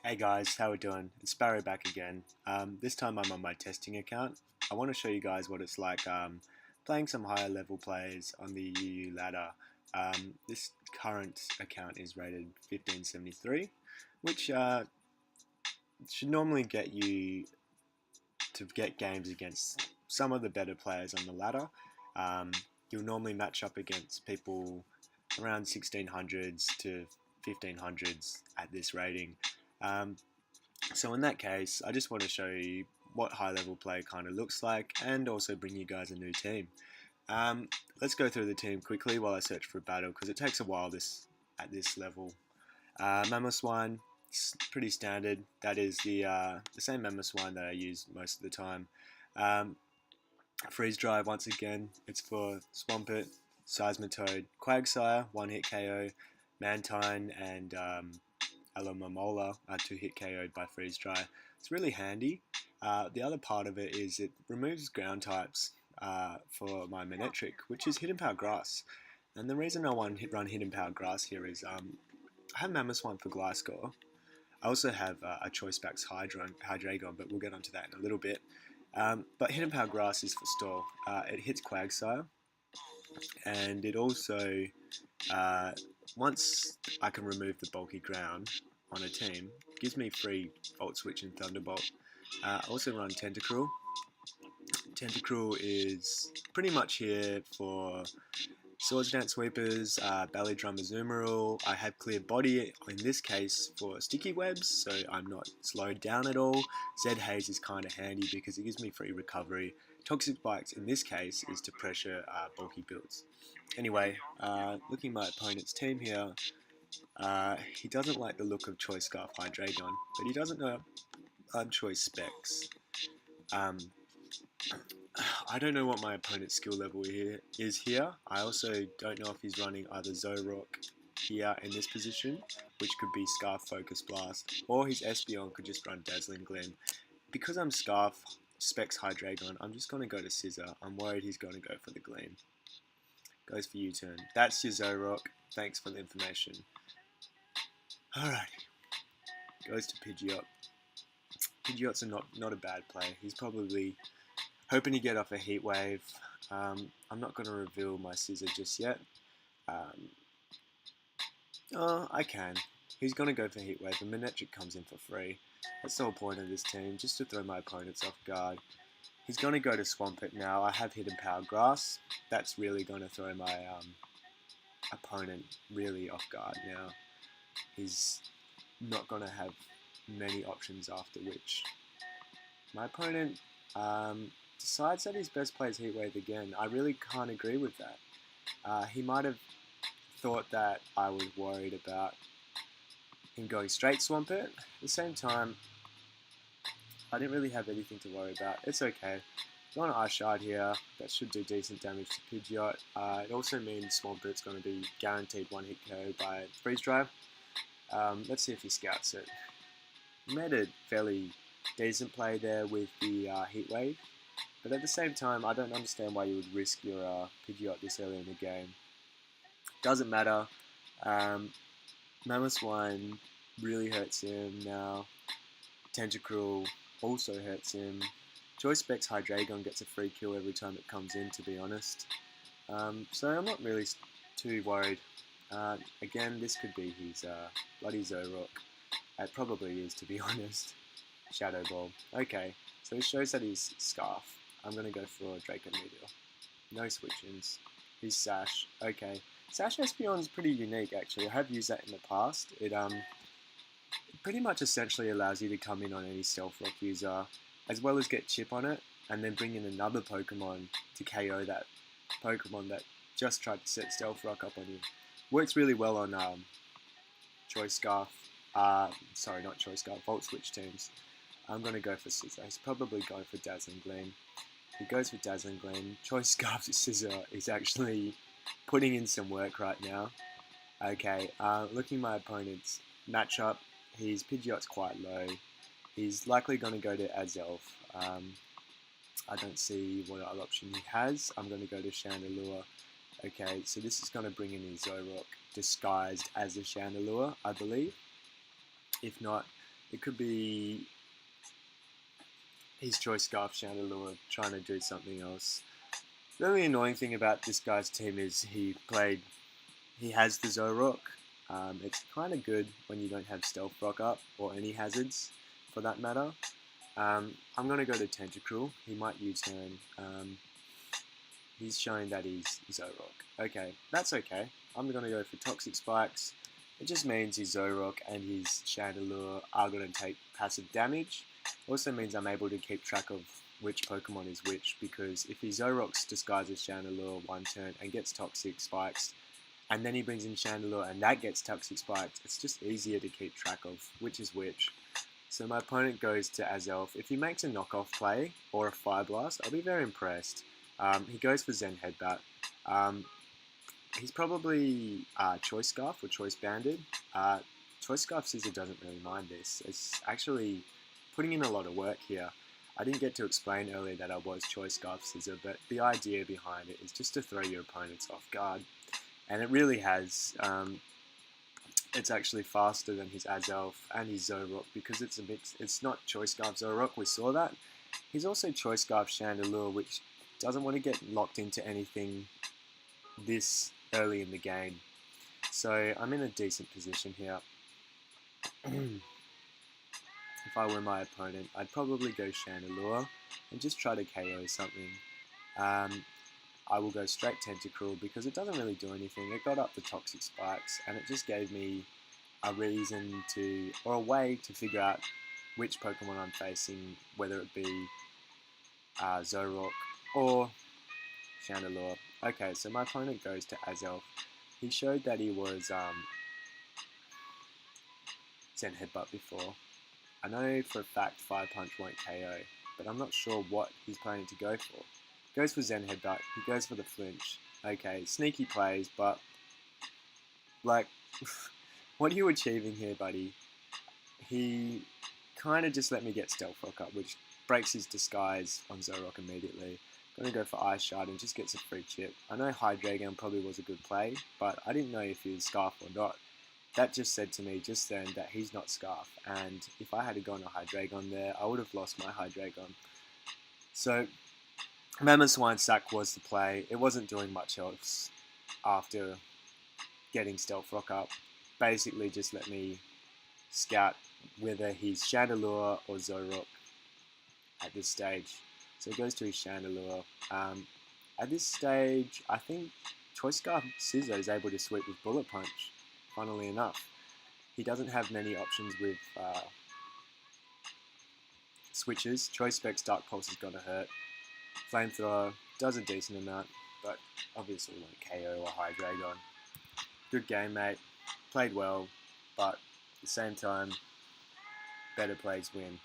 Hey guys, how we doing? It's Sparrow back again. This time I'm on my testing account. I want to show you guys what it's like playing some higher level players on the UU ladder. This current account is rated 1573, which should normally get you to get games against some of the better players on the ladder. You'll normally match up against people around 1600s to 1500s at this rating. So in that case, I just want to show you what high level play kind of looks like and also bring you guys a new team. Let's go through the team quickly while I search for a battle because it takes a while at this level. Mamoswine, pretty standard. That is the same Mamoswine that I use most of the time. Freeze Drive once again, it's for Swampert, Seismitoad, Quagsire, 1-hit KO, Mantine and Alomomola are 2-hit KO'd by Freeze Dry. It's really handy. The other part of it is it removes ground types for my Manectric, which is Hidden Power Grass. And the reason I want to run Hidden Power Grass here is I have Mamoswine for Gliscor. I also have a Choice Specs Hydreigon, but we'll get onto that in a little bit. But Hidden Power Grass is for stall. It hits Quagsire, and it also once I can remove the bulky ground on a team, gives me free Volt Switch and Thunderbolt. I also run Tentacruel. Tentacruel is pretty much here for Swords Dance Sweepers, Belly Drum Azumarill. I have Clear Body in this case for Sticky Webs, so I'm not slowed down at all. Zed Haze is kind of handy because it gives me free recovery. Toxic Spikes in this case is to pressure bulky builds. Anyway, looking at my opponent's team here, he doesn't like the look of Choice Scarf Hydreigon, but he doesn't know Choice Specs. I don't know what my opponent's skill level is here. I also don't know if he's running either Zoroark here in this position, which could be Scarf Focus Blast, or his Espeon could just run Dazzling Gleam. Because I'm Scarf Specs Hydreigon, I'm just going to go to Scizor. I'm worried he's going to go for the Gleam. Goes for U-turn. That's your Zoroark. Thanks for the information. Alright. Goes to Pidgeot. Pidgeot's not a bad play. He's probably hoping to get off a Heat Wave. I'm not going to reveal my Scizor just yet. I can. He's going to go for Heat Wave, and Manectric comes in for free. That's the whole point of this team, just to throw my opponents off guard. He's going to go to Swampert now. I have Hidden Power Grass. That's really going to throw my opponent really off guard now. He's not going to have many options after which my opponent decides that his best play is Heat Wave again. I really can't agree with that. He might have thought that I was worried about him going straight Swampert. At the same time, I didn't really have anything to worry about. It's okay. Got an Ice Shard here. That should do decent damage to Pidgeot. It also means Swampert's going to be guaranteed 1-hit KO by Freeze Drive. Let's see if he scouts it. He made a fairly decent play there with the Heat Wave. But at the same time, I don't understand why you would risk your Pidgeot this early in the game. Doesn't matter. Mamoswine really hurts him now. Tentacruel also hurts him. Choice Specs Hydreigon gets a free kill every time it comes in, to be honest. So I'm not really too worried. Again, this could be his bloody Zoroark. It probably is, to be honest. Shadow Ball. Okay, so it shows that he's Scarf. I'm going to go for Draco Meteor. No switch-ins. He's Sash. Okay. Sash Espeon is pretty unique, actually. I have used that in the past. It pretty much essentially allows you to come in on any Stealth Rock user, as well as get Chip on it, and then bring in another Pokemon to KO that Pokemon that just tried to set Stealth Rock up on you. Works really well on Choice Scarf. Sorry, not Choice Scarf. Volt Switch teams. I'm going to go for Scizor. He's probably going for Dazzling Gleam. He goes for Dazzling Gleam. Choice Scarf to Scizor is actually putting in some work right now. Okay, looking at my opponent's matchup, his Pidgeot's quite low. He's likely going to go to Azelf. I don't see what other option he has. I'm going to go to Chandelure. Okay, so this is going to bring in his Zoroark disguised as a Chandelure, I believe. If not, It could be his Choice Scarf Chandelure trying to do something else. The only annoying thing about this guy's team is he has the Zoroark. It's kind of good when you don't have Stealth Rock up, or any hazards for that matter. I'm going to go to Tentacruel. He might U-turn. He's showing that he's Zoroark. Okay, that's okay. I'm going to go for Toxic Spikes. It just means his Zoroark and his Chandelure are going to take passive damage. Also means I'm able to keep track of which Pokemon is which, because if he Zoroarks disguises Chandelure one turn and gets Toxic Spikes, and then he brings in Chandelure and that gets Toxic Spikes, it's just easier to keep track of which is which. So my opponent goes to Azelf. If he makes a knockoff play or a Fire Blast, I'll be very impressed. He goes for Zen Headbutt. He's probably Choice Scarf or Choice Banded. Choice Scarf Scizor doesn't really mind this. It's actually putting in a lot of work here. I didn't get to explain earlier that I was Choice Scarf Scizor, but the idea behind it is just to throw your opponents off guard. And it really has. It's actually faster than his Azelf and his Zoroark because it's a mix. It's not Choice Scarf Zoroark, we saw that. He's also Choice Scarf Chandelure, which doesn't want to get locked into anything this early in the game. So I'm in a decent position here. If I were my opponent, I'd probably go Chandelure and just try to KO something. I will go straight Tentacruel because it doesn't really do anything. It got up the Toxic Spikes and it just gave me a reason to, or a way to figure out which Pokemon I'm facing, whether it be Zoroark or Chandelure. Okay, so my opponent goes to Azelf. He showed that he was Zen Headbutt before. I know for a fact Fire Punch won't KO, but I'm not sure what he's planning to go for. Goes for Zen Headbutt. He goes for the flinch. Okay, sneaky plays, but like, what are you achieving here, buddy? He kind of just let me get Stealth Rock up, which breaks his disguise on Zoroark immediately. Gonna go for Ice Shard and just gets a free chip. I know Hydreigon probably was a good play, but I didn't know if he was Scarf or not. That just said to me just then that he's not Scarf, and if I had gone to Hydreigon there, I would have lost my Hydreigon. So Mammoth Swine Sack was the play. It wasn't doing much else after getting Stealth Rock up. Basically just let me scout whether he's Chandelure or Zoroark at this stage. So he goes to his Chandelure. At this stage, I think Choice Scarf Scizor is able to sweep with Bullet Punch, funnily enough. He doesn't have many options with switches. Choice Specs Dark Pulse is going to hurt. Flamethrower does a decent amount, but obviously won't KO or Hydreigon. Good game, mate. Played well, but at the same time, better plays win.